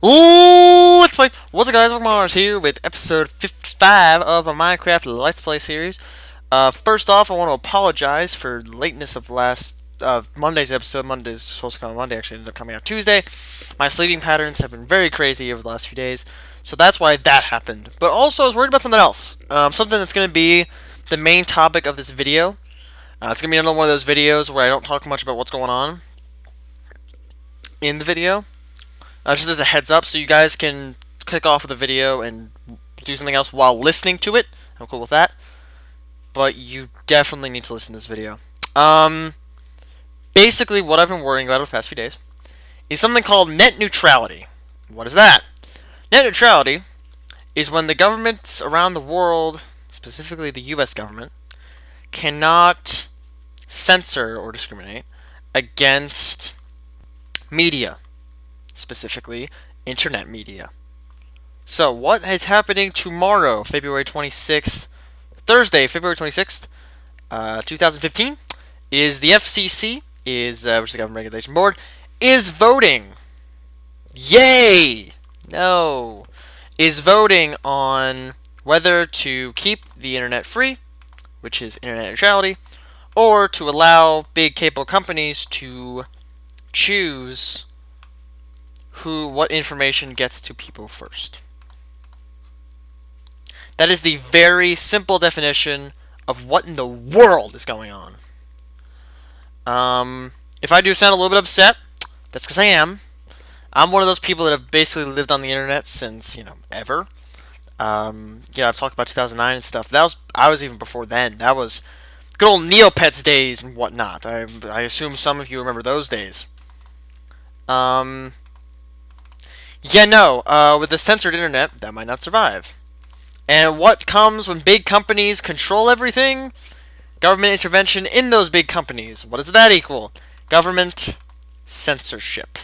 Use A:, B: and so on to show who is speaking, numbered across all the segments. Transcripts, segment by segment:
A: Ooh, let's play. What's up, guys? Mars here with episode 55 of a Minecraft Let's Play series. First off, I want to apologize for the lateness of Monday's episode. Monday's supposed to come on Monday, actually ended up coming out Tuesday. My sleeping patterns have been very crazy over the last few days, so that's why that happened. But also, I was worried about something else. Something that's going to be the main topic of this video. It's going to be another one of those videos where I don't talk much about what's going on in the video. Just as a heads up, so you guys can click off of the video and do something else while listening to it. I'm cool with that. But you definitely need to listen to this video. Basically, what I've been worrying about over the past few days is something called net neutrality. What is that? Net neutrality is when the governments around the world, specifically the US government, cannot censor or discriminate against media, specifically internet media. So, what is happening tomorrow, February 26th, Thursday, February 26th, 2015, is the FCC, which is the Government Regulation Board, is voting. Yay! No. Is voting on whether to keep the internet free, which is internet neutrality, or to allow big cable companies to choose what information gets to people first. That is the very simple definition of what in the world is going on. If I do sound a little bit upset, that's because I am. I'm one of those people that have basically lived on the internet since, ever. I've talked about 2009 and stuff. I was even before then. That was good old Neopets days and whatnot. I assume some of you remember those days. With the censored internet, that might not survive. And what comes when big companies control everything? Government intervention in those big companies. What does that equal? Government censorship.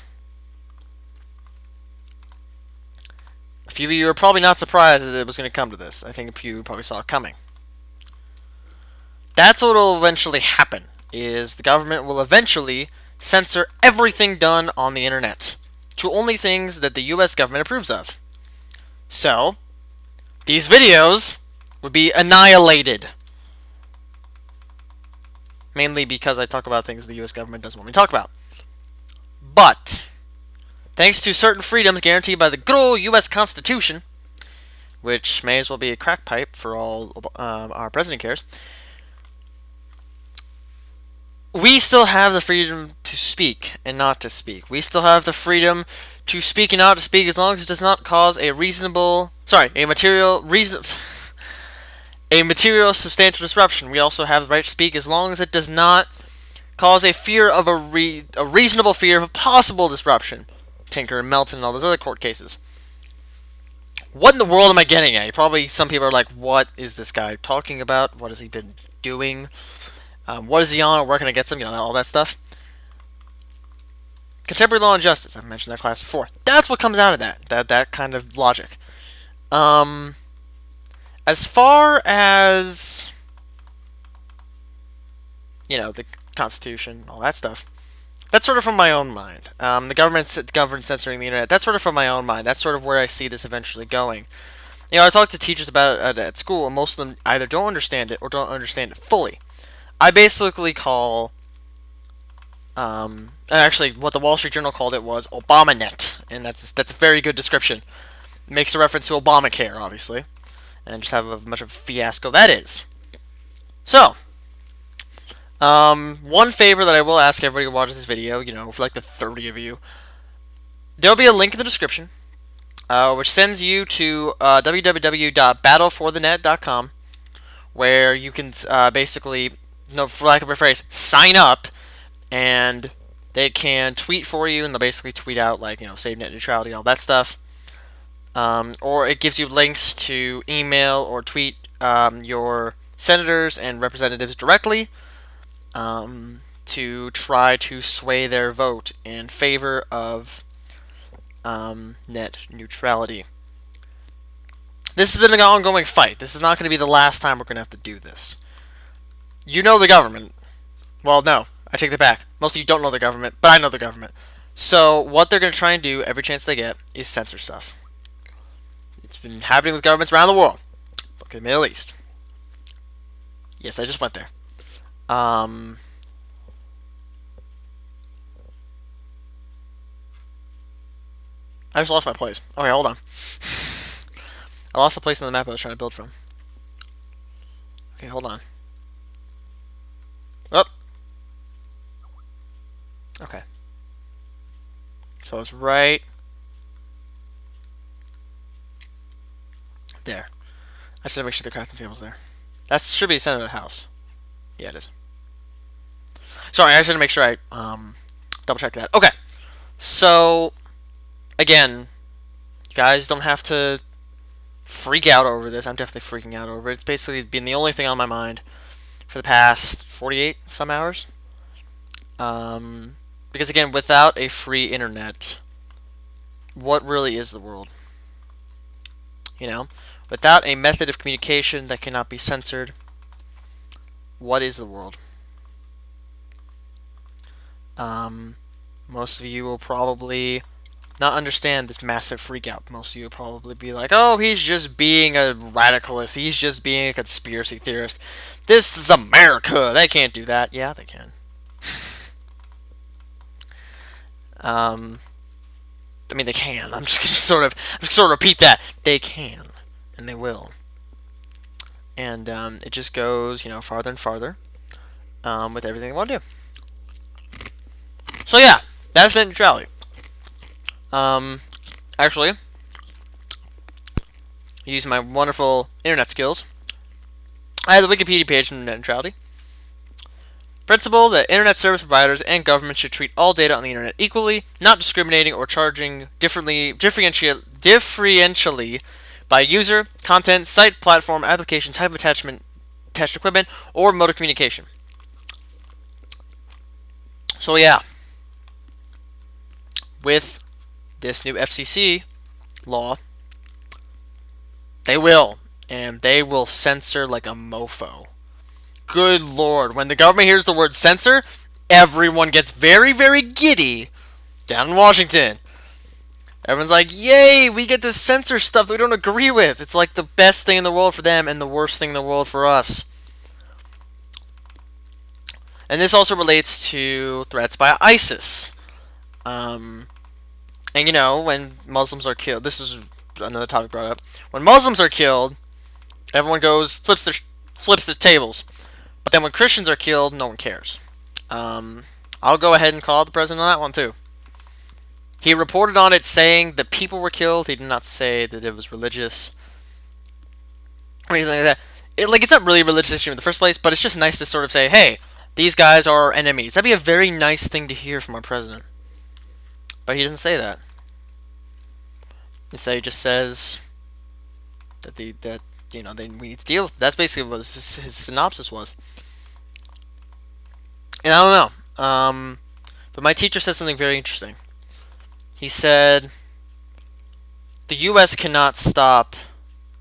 A: A few of you are probably not surprised that it was going to come to this. I think a few probably saw it coming. That's what will eventually happen, is the government will eventually censor everything done on the internet to only things that the US government approves of. So, these videos would be annihilated. Mainly because I talk about things the US government doesn't want me to talk about. But, thanks to certain freedoms guaranteed by the good old US Constitution, which may as well be a crack pipe for all our president cares, we still have the freedom to speak and not to speak. We still have the freedom to speak and not to speak as long as it does not cause a material substantial disruption. We also have the right to speak as long as it does not cause a reasonable fear of a possible disruption. Tinker and Melton and all those other court cases. What in the world am I getting at? Probably some people are like, what is this guy talking about? What has he been doing? What is he on? Where can I get some? All that stuff. Contemporary law and justice. I've mentioned that class before. That's what comes out of that kind of logic. As far as the Constitution, all that stuff, that's sort of from my own mind. The government censoring the internet, that's sort of from my own mind. That's sort of where I see this eventually going. I talk to teachers about it at school, and most of them either don't understand it or don't understand it fully. I basically call, actually, what the Wall Street Journal called it was ObamaNet, and that's a very good description. It makes a reference to Obamacare, obviously, and just how much of a fiasco that is. So, one favor that I will ask everybody who watches this video, for like the 30 of you, there'll be a link in the description, which sends you to www.battleforthenet.com, where you can basically, for lack of a phrase, sign up, and they can tweet for you, and they'll basically tweet out, save net neutrality, all that stuff. Or it gives you links to email or tweet your senators and representatives directly to try to sway their vote in favor of net neutrality. This is an ongoing fight. This is not going to be the last time we're going to have to do this. You know the government. Well, no, I take that back. Most of you don't know the government, but I know the government. So what they're going to try and do every chance they get is censor stuff. It's been happening with governments around the world. Look at the Middle East. Yes, I just went there. I just lost my place. Okay, hold on. I lost the place on the map I was trying to build from. Okay, hold on. Oh. Okay. So it's right there. I just gotta make sure the crafting table's there. That should be the center of the house. Yeah, it is. Sorry, I just had to make sure I double check that. Okay. So again, you guys don't have to freak out over this. I'm definitely freaking out over it. It's basically been the only thing on my mind for the past 48 some hours. Because again, without a free internet, what really is the world? You know, without a method of communication that cannot be censored, what is the world? Most of you will probably not understand this massive freak out. Most of you will probably be like, oh, he's just being a radicalist. He's just being a conspiracy theorist. This is America. They can't do that. Yeah, they can. I mean, they can. I'm just gonna sort of repeat that. They can, and they will. And it just goes, farther and farther with everything they want to do. So yeah, that's net neutrality. Actually, using my wonderful internet skills, I have the Wikipedia page on net neutrality. Principle that internet service providers and governments should treat all data on the internet equally, not discriminating or charging differentially by user, content, site, platform, application, type of attached equipment, or mode of communication. So yeah, with this new FCC law, they will censor like a mofo. Good lord, when the government hears the word censor, everyone gets very, very giddy down in Washington. Everyone's like, yay, we get to censor stuff that we don't agree with. It's like the best thing in the world for them and the worst thing in the world for us. And this also relates to threats by ISIS. And when Muslims are killed, this is another topic brought up. When Muslims are killed, everyone flips the tables. But then when Christians are killed, no one cares. I'll go ahead and call out the president on that one too. He reported on it saying that people were killed. He did not say that it was religious or anything like that. It's not really a religious issue in the first place, but it's just nice to sort of say, hey, these guys are our enemies. That'd be a very nice thing to hear from our president. But he doesn't say that. Instead, he just says that we need to deal with it. That's basically what his synopsis was. And I don't know. But my teacher said something very interesting. He said the U.S. cannot stop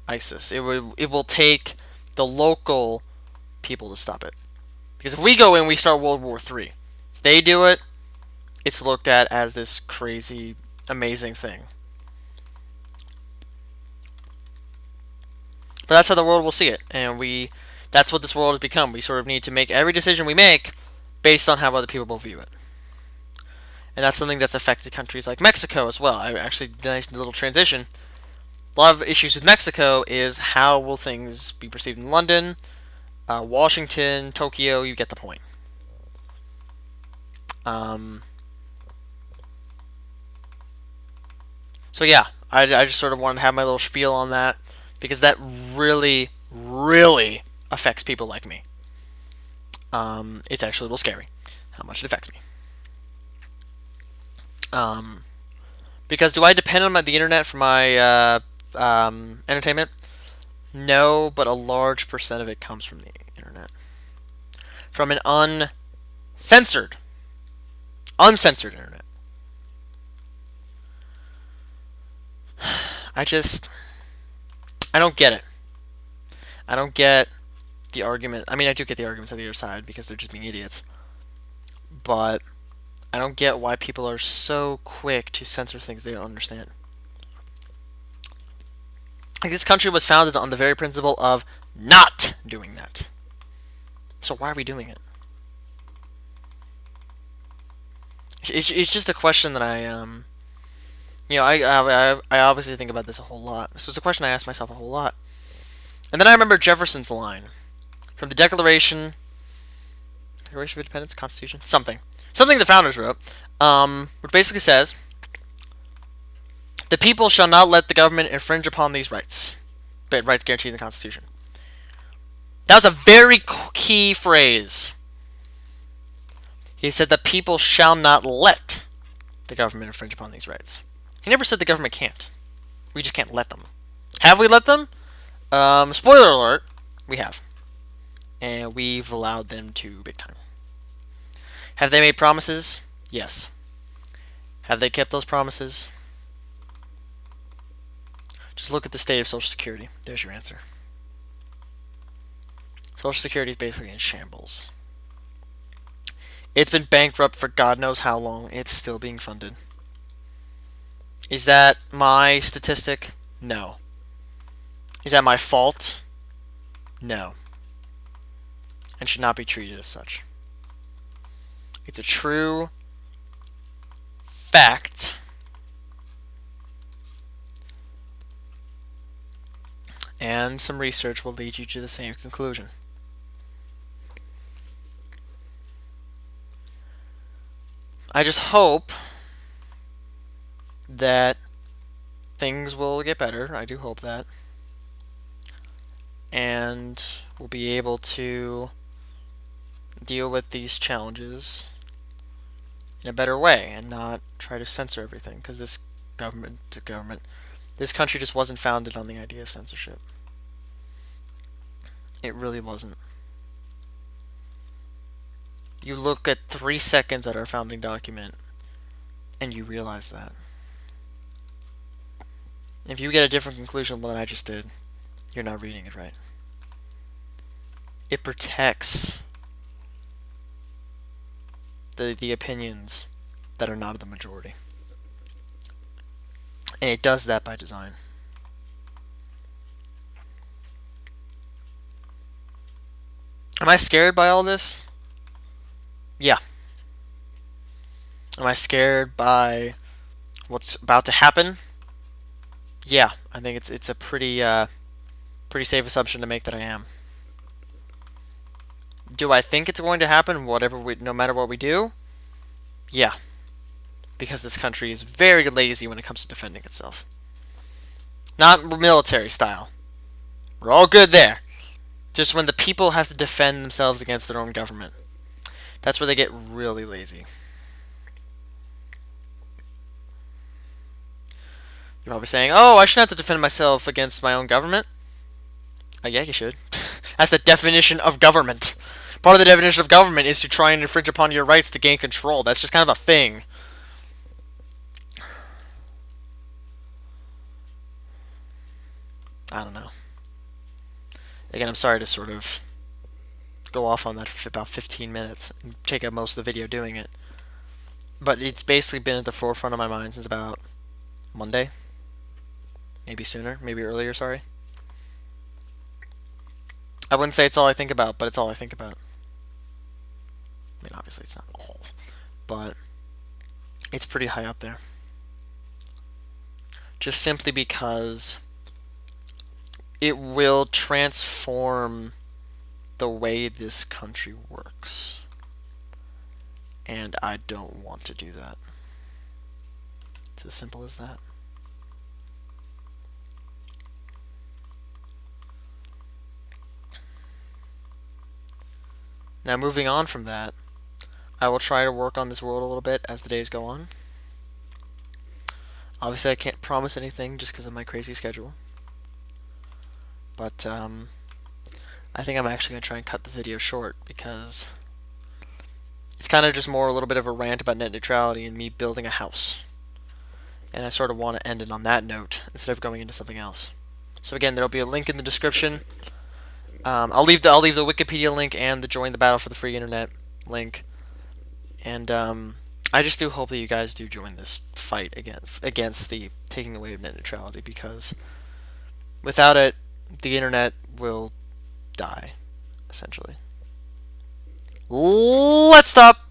A: ISIS. It will take the local people to stop it. Because if we go in, we start World War III. If they do it, it's looked at as this crazy, amazing thing. But that's how the world will see it, and that's what this world has become. We sort of need to make every decision we make based on how other people will view it. And that's something that's affected countries like Mexico as well. I actually did a nice little transition. A lot of issues with Mexico is how will things be perceived in London, Washington, Tokyo, you get the point. So yeah, I just sort of wanted to have my little spiel on that, because that really, really affects people like me. It's actually a little scary how much it affects me. Because do I depend on the internet for my entertainment? No, but a large percent of it comes from the internet. From an uncensored internet. I don't get it. I don't get the argument. I mean, I do get the arguments on the other side because they're just being idiots. But I don't get why people are so quick to censor things they don't understand. Like, this country was founded on the very principle of not doing that. So why are we doing it? It's just a question that I obviously think about this a whole lot. So it's a question I ask myself a whole lot. And then I remember Jefferson's line from the Declaration of Independence, Constitution, something the founders wrote, which basically says, "The people shall not let the government infringe upon these rights guaranteed in the Constitution." That was a very key phrase. He said the people shall not let the government infringe upon these rights. He never said the government can't. We just can't let them. Have we let them? Spoiler alert, we have. And we've allowed them to big time. Have they made promises? Yes. Have they kept those promises? Just look at the state of Social Security. There's your answer. Social Security is basically in shambles. It's been bankrupt for God knows how long. It's still being funded. Is that my statistic? No. Is that my fault? No. And should not be treated as such. It's a true fact. And some research will lead you to the same conclusion. I just hope that things will get better. I do hope that. And we'll be able to deal with these challenges in a better way and not try to censor everything, because this this country just wasn't founded on the idea of censorship. It really wasn't. You look at 3 seconds at our founding document and you realize that. If you get a different conclusion than I just did, you're not reading it right. It protects the opinions that are not the majority. And it does that by design. Am I scared by all this? Yeah. Am I scared by what's about to happen? Yeah, I think it's a pretty safe assumption to make that I am. Do I think it's going to happen no matter what we do? Yeah. Because this country is very lazy when it comes to defending itself. Not military style. We're all good there. Just when the people have to defend themselves against their own government. That's where they get really lazy. You're probably saying, oh, I shouldn't have to defend myself against my own government. Yeah, you should. That's the definition of government. Part of the definition of government is to try and infringe upon your rights to gain control. That's just kind of a thing. I don't know. Again, I'm sorry to sort of go off on that for about 15 minutes and take up most of the video doing it. But it's basically been at the forefront of my mind since about Monday. Maybe sooner, maybe earlier, sorry. I wouldn't say it's all I think about, but it's all I think about. I mean, obviously it's not all, but it's pretty high up there. Just simply because it will transform the way this country works. And I don't want to do that. It's as simple as that. Now, moving on from that, I will try to work on this world a little bit as the days go on. Obviously, I can't promise anything just because of my crazy schedule. But, I think I'm actually going to try and cut this video short because it's kind of just more a little bit of a rant about net neutrality and me building a house. And I sort of want to end it on that note instead of going into something else. So again, there'll be a link in the description. I'll leave the Wikipedia link and the Join the Battle for the Free Internet link. And I just do hope that you guys do join this fight against the taking away of net neutrality, because without it, the internet will die, essentially. Let's stop.